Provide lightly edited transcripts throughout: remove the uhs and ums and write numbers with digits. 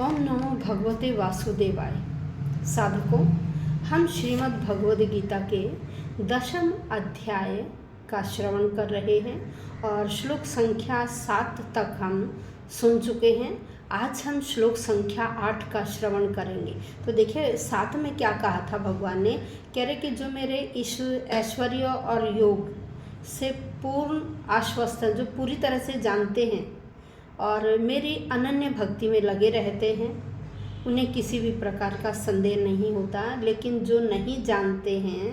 ओम नमो भगवते वासुदेवाय। साधकों, हम श्रीमद् भगवद गीता के 10वें अध्याय का श्रवण कर रहे हैं और श्लोक संख्या 7 तक हम सुन चुके हैं। आज हम श्लोक संख्या 8 का श्रवण करेंगे। तो देखिए 7 में क्या कहा था भगवान ने। कह रहे कि जो मेरे ऐश्वर्य और योग से पूर्ण आश्वस्त हैं, जो पूरी तरह से जानते हैं और मेरी अनन्य भक्ति में लगे रहते हैं, उन्हें किसी भी प्रकार का संदेह नहीं होता। लेकिन जो नहीं जानते हैं,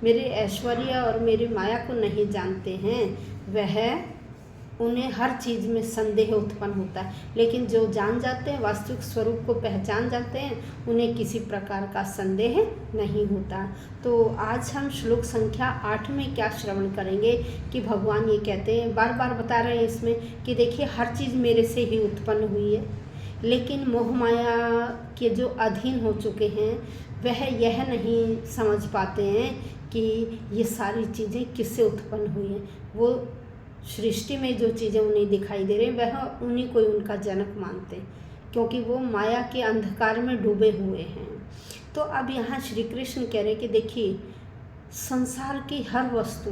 मेरे ऐश्वर्य और मेरी माया को नहीं जानते हैं, वह उन्हें हर चीज़ में संदेह उत्पन्न होता है। लेकिन जो जान जाते हैं, वास्तविक स्वरूप को पहचान जाते हैं, उन्हें किसी प्रकार का संदेह नहीं होता। तो आज हम श्लोक संख्या 8 में क्या श्रवण करेंगे कि भगवान ये कहते हैं, बार बार बता रहे हैं इसमें कि देखिए हर चीज़ मेरे से ही उत्पन्न हुई है, लेकिन मोह माया के जो अधीन हो चुके हैं वह यह नहीं समझ पाते हैं कि ये सारी चीज़ें किससे उत्पन्न हुई हैं। वो सृष्टि में जो चीज़ें उन्हें दिखाई दे रही हैं वह उन्हीं को उनका जनक मानते हैं, क्योंकि वो माया के अंधकार में डूबे हुए हैं। तो अब यहाँ श्री कृष्ण कह रहे कि देखिए संसार की हर वस्तु,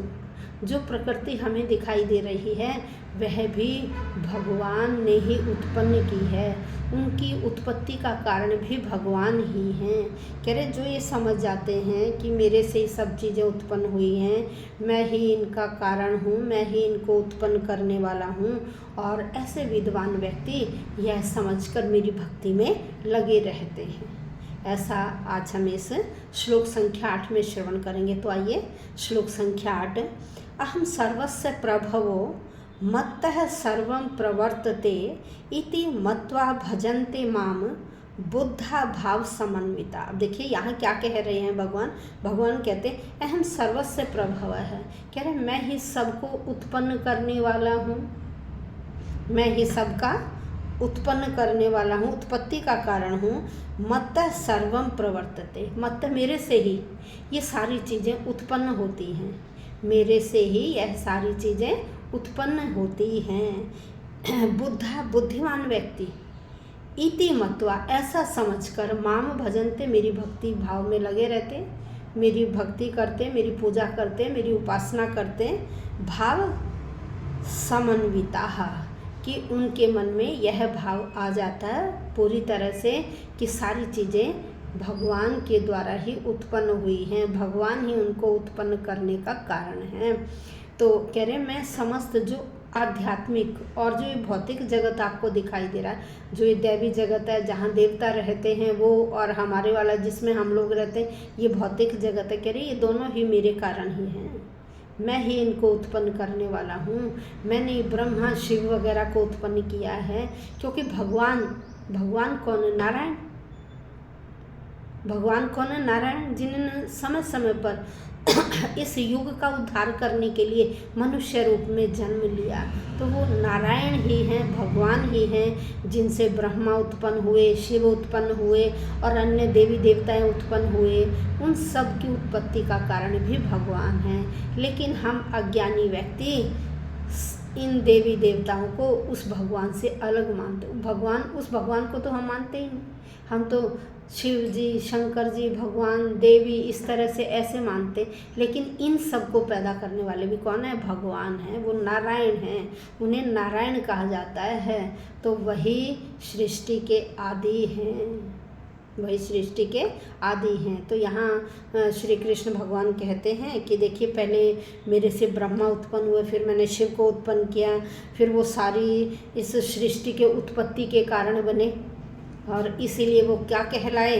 जो प्रकृति हमें दिखाई दे रही है, वह भी भगवान ने ही उत्पन्न की है। उनकी उत्पत्ति का कारण भी भगवान ही हैं। कह रहे जो ये समझ जाते हैं कि मेरे से ही सब चीज़ें उत्पन्न हुई हैं, मैं ही इनका कारण हूँ, मैं ही इनको उत्पन्न करने वाला हूँ, और ऐसे विद्वान व्यक्ति यह समझकर मेरी भक्ति में लगे रहते हैं। ऐसा आज हम इस श्लोक संख्या 8 में श्रवण करेंगे। तो आइए श्लोक संख्या 8। अहम सर्वस्य प्रभवो मत्तः सर्वं प्रवर्तते इति मत्वा भजन्ते माम बुद्धा भाव समन्विता। अब देखिए यहाँ क्या कह रहे हैं भगवान कहते हैं अहम सर्वस्य प्रभव है। कह रहे मैं ही सबको उत्पन्न करने वाला हूँ, मैं ही सबका उत्पन्न करने वाला हूँ, उत्पत्ति का कारण हूँ। मत्तः सर्वं प्रवर्तते, मत्त मेरे से ही ये सारी चीज़ें उत्पन्न होती हैं, मेरे से ही यह सारी चीज़ें उत्पन्न होती हैं। बुद्धा बुद्धिमान व्यक्ति इति मत्वा ऐसा समझकर माम भजनते मेरी भक्ति भाव में लगे रहते, मेरी भक्ति करते, मेरी पूजा करते, मेरी उपासना करते। भाव समन्विता कि उनके मन में यह भाव आ जाता है पूरी तरह से कि सारी चीज़ें भगवान के द्वारा ही उत्पन्न हुई हैं, भगवान ही उनको उत्पन्न करने का कारण है। तो कह रहे मैं समस्त जो आध्यात्मिक और जो ये भौतिक जगत आपको दिखाई दे रहा है, जो ये दैवी जगत है जहाँ देवता रहते हैं वो, और हमारे वाला जिसमें हम लोग रहते हैं, ये भौतिक जगत है। कह रही ये दोनों ही मेरे कारण ही हैं, मैं ही इनको उत्पन्न करने वाला हूँ। मैंने ब्रह्मा शिव वगैरह को उत्पन्न किया है, क्योंकि भगवान कौन है? नारायण। भगवान कौन है? नारायण, जिन्होंने समय समय पर इस युग का उद्धार करने के लिए मनुष्य रूप में जन्म लिया। तो वो नारायण ही हैं, भगवान ही हैं, जिनसे ब्रह्मा उत्पन्न हुए, शिव उत्पन्न हुए और अन्य देवी देवताएं उत्पन्न हुए। उन सब की उत्पत्ति का कारण भी भगवान हैं। लेकिन हम अज्ञानी व्यक्ति इन देवी देवताओं को उस भगवान से अलग मानते। उस भगवान को तो हम मानते ही नहीं। हम तो शिव जी, शंकर जी, भगवान, देवी इस तरह से ऐसे मानते। लेकिन इन सब को पैदा करने वाले भी कौन है? भगवान हैं, वो नारायण हैं, उन्हें नारायण कहा जाता है। तो वही सृष्टि के आदि हैं, वही सृष्टि के आदि हैं। तो यहाँ श्री कृष्ण भगवान कहते हैं कि देखिए पहले मेरे से ब्रह्मा उत्पन्न हुए, फिर मैंने शिव को उत्पन्न किया, फिर वो सारी इस सृष्टि के उत्पत्ति के कारण बने, और इसीलिए वो क्या कहलाए?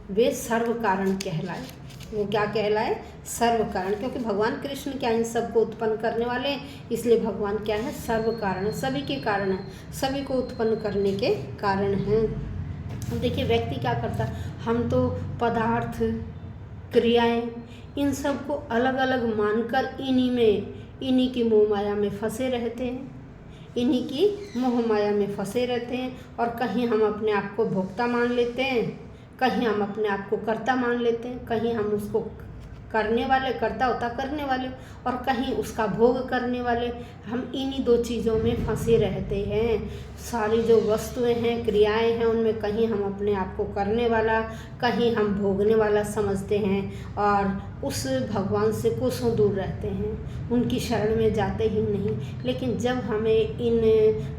वे सर्व कारण कहलाए। वो क्या कहलाए? सर्व कारण। क्योंकि भगवान कृष्ण क्या इन सबको उत्पन्न करने वाले हैं, इसलिए भगवान क्या है? सर्व कारण, सभी के कारण है, सभी को उत्पन्न करने के कारण हैं। देखिए व्यक्ति क्या करता है, हम तो पदार्थ, क्रियाएं, इन सब को अलग अलग मानकर इन्हीं की मोह माया में फंसे रहते हैं, इन्हीं की मोह माया में फंसे रहते हैं। और कहीं हम अपने आप को भोक्ता मान लेते हैं, कहीं हम अपने आप को कर्ता मान लेते हैं, कहीं हम उसको करने वाले, कर्ता होता करने वाले, और कहीं उसका भोग करने वाले। हम इन्हीं दो चीज़ों में फंसे रहते हैं। सारी जो वस्तुएं हैं, क्रियाएं हैं, उनमें कहीं हम अपने आप को करने वाला, कहीं हम भोगने वाला समझते हैं और उस भगवान से कोसों दूर रहते हैं, उनकी शरण में जाते ही नहीं। लेकिन जब हमें इन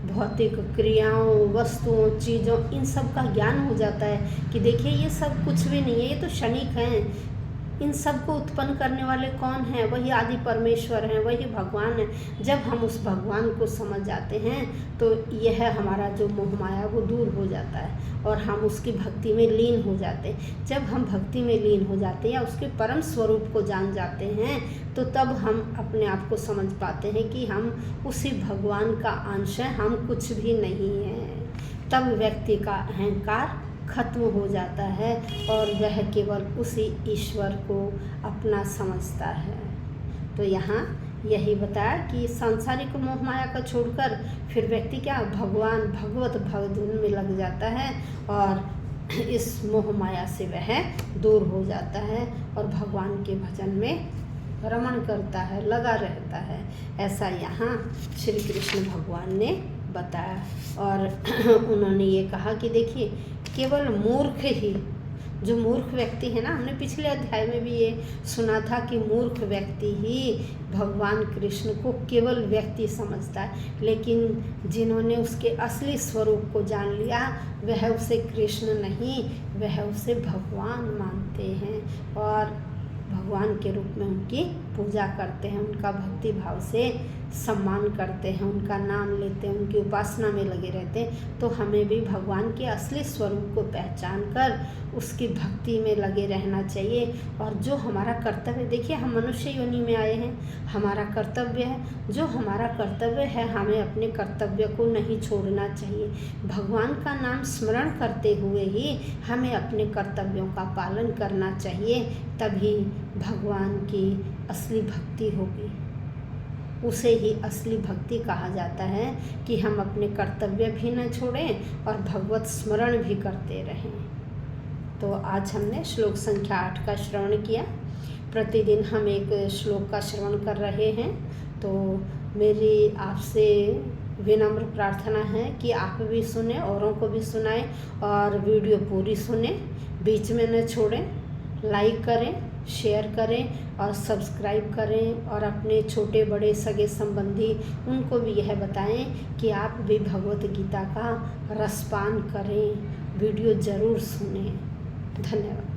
भौतिक क्रियाओं, वस्तुओं, चीज़ों, इन सब का ज्ञान हो जाता है कि देखिए ये सब कुछ भी नहीं है, ये तो क्षणिक हैं, इन सब को उत्पन्न करने वाले कौन हैं? वही आदि परमेश्वर हैं, वही भगवान हैं। जब हम उस भगवान को समझ जाते हैं तो यह हमारा जो मोह माया वो दूर हो जाता है और हम उसकी भक्ति में लीन हो जाते हैं। जब हम भक्ति में लीन हो जाते हैं या उसके परम स्वरूप को जान जाते हैं तो तब हम अपने आप को समझ पाते हैं कि हम उसी भगवान का अंश हैं, हम कुछ भी नहीं हैं। तब व्यक्ति का अहंकार खत्म हो जाता है और वह केवल उसी ईश्वर को अपना समझता है। तो यहाँ यही बताया कि सांसारिक मोह माया का छोड़कर फिर व्यक्ति क्या भगवान भगवत भजन में लग जाता है और इस मोह माया से वह दूर हो जाता है और भगवान के भजन में रमण करता है, लगा रहता है। ऐसा यहाँ श्री कृष्ण भगवान ने बताया और उन्होंने ये कहा कि देखिए केवल मूर्ख ही, जो मूर्ख व्यक्ति है ना, हमने पिछले अध्याय में भी ये सुना था कि मूर्ख व्यक्ति ही भगवान कृष्ण को केवल व्यक्ति समझता है, लेकिन जिन्होंने उसके असली स्वरूप को जान लिया वह उसे कृष्ण नहीं, वह उसे भगवान मानते हैं और भगवान के रूप में उनकी पूजा करते हैं, उनका भक्ति भाव से सम्मान करते हैं, उनका नाम लेते हैं, उनकी उपासना में लगे रहते हैं। तो हमें भी भगवान के असली स्वरूप को पहचान कर उसकी भक्ति में लगे रहना चाहिए। और जो हमारा कर्तव्य, देखिए हम मनुष्य योनि में आए हैं, हमारा कर्तव्य है, जो हमारा कर्तव्य है हमें अपने कर्तव्य को नहीं छोड़ना चाहिए। भगवान का नाम स्मरण करते हुए ही हमें अपने कर्तव्यों का पालन करना चाहिए, तभी भगवान की असली भक्ति होगी। उसे ही असली भक्ति कहा जाता है कि हम अपने कर्तव्य भी न छोड़ें और भगवत स्मरण भी करते रहें। तो आज हमने श्लोक संख्या 8 का श्रवण किया। प्रतिदिन हम एक श्लोक का श्रवण कर रहे हैं। तो मेरी आपसे विनम्र प्रार्थना है कि आप भी सुने, औरों को भी सुनाएं और वीडियो पूरी सुने, बीच में न छोड़ें। लाइक करें, शेयर करें और सब्सक्राइब करें और अपने छोटे बड़े सगे संबंधी उनको भी यह बताएं कि आप भी भगवत गीता का रसपान करें। वीडियो ज़रूर सुनें। धन्यवाद।